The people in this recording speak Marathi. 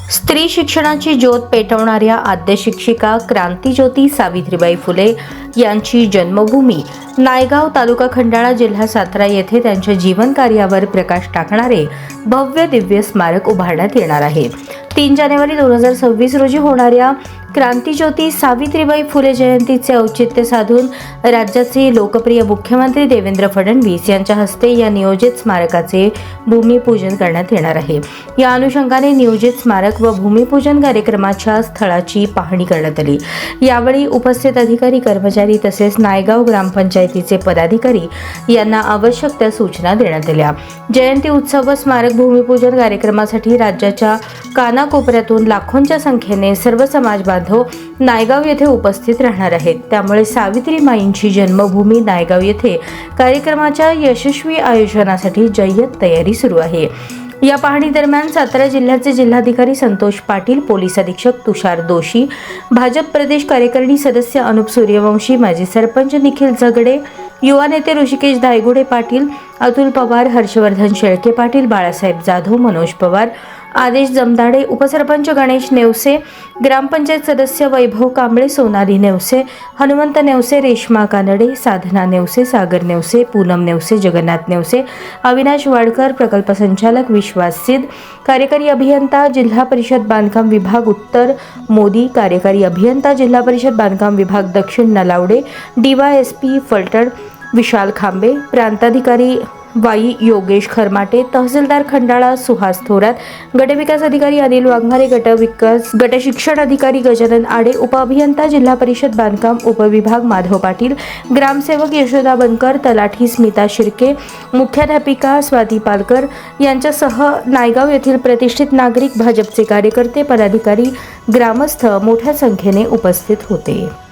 स्त्री शिक्षणाची ज्योत पेटवणाऱ्या आद्य शिक्षिका क्रांतीज्योती सावित्रीबाई फुले यांची जन्मभूमी नायगाव, तालुका खंडाळा, जिल्हा सातारा येथे त्यांच्या जीवन कार्यावर प्रकाश टाकणारे भव्य दिव्य स्मारक उभारण्यात येणार आहे। 3 जानेवारी 2026 रोजी होणाऱ्या क्रांतीज्योती सावित्रीबाई फुले जयंतीचे औचित्य साधून राज्याचे लोकप्रिय मुख्यमंत्री देवेंद्र फडणवीस यांच्या हस्ते या नियोजित स्मारकाचे भूमिपूजन करण्यात येणार आहे। या अनुषंगाने नियोजित स्मारक व भूमिपूजन कार्यक्रमाच्या स्थळाची पाहणी करण्यात आली। यावेळी उपस्थित अधिकारी, कर्मचारी तसेच नायगाव ग्रामपंचायतीचे पदाधिकारी यांना आवश्यक त्या सूचना देण्यात आल्या। जयंती उत्सव व स्मारक भूमिपूजन कार्यक्रमासाठी राज्याच्या कानाकोपऱ्यातून लाखोंच्या संख्येने सर्व समाज बांधव नायगाव येथे उपस्थित राहणार आहेत। त्यामुळे सावित्रीमाईंची जन्मभूमी नायगाव येथे कार्यक्रमाच्या यशस्वी आयोजनासाठी जय्यत तयारी सुरू आहे। या पाहणी दरम्यान सातारा जिल्ह्याचे जिल्हाधिकारी संतोष पाटील, पोलीस अधीक्षक तुषार दोशी, भाजप प्रदेश कार्यकारिणी सदस्य अनुप सूर्यवंशी, माजी सरपंच निखिल झगडे, युवा नेते ऋषिकेश धायगुडे पाटील, अतुल पवार, हर्षवर्धन शेळके पाटील, बाळासाहेब जाधव, मनोज पवार, आदेश जमदाडे, उपसरपंच गणेश नेवसे, ग्रामपंचायत सदस्य वैभव कांबळे, सोनाली नेवसे, हनुमंत नेवसे, रेश्मा कानडे, साधना नेवसे, सागर नेवसे, पूनम नेवसे, जगन्नाथ नेवसे, अविनाश वाडकर, प्रकल्प संचालक विश्वास सिद्ध, कार्यकारी अभियंता जिल्हा परिषद बांधकाम विभाग उत्तर मोदी, कार्यकारी अभियंता जिल्हा परिषद बांधकाम विभाग दक्षिण नलावडे, DYSP फलटण विशाल खांबे, प्रांताधिकारी वाई योगेश खरमाटे, तहसीलदार खंडाळा सुहास थोरात, गटविकास अधिकारी अनिल वाघमारे, गट शिक्षण अधिकारी गजानन आडे, उपअभियंता जिल्हा परिषद बांधकाम उपविभाग माधव पाटील, ग्रामसेवक यशोदा बनकर, तलाठी स्मिता शिर्के, मुख्याध्यापिका स्वाती पालकर यांच्यासह नायगाव येथील प्रतिष्ठित नागरिक, भाजपचे कार्यकर्ते, पदाधिकारी, ग्रामस्थ मोठ्या संख्येने उपस्थित होते।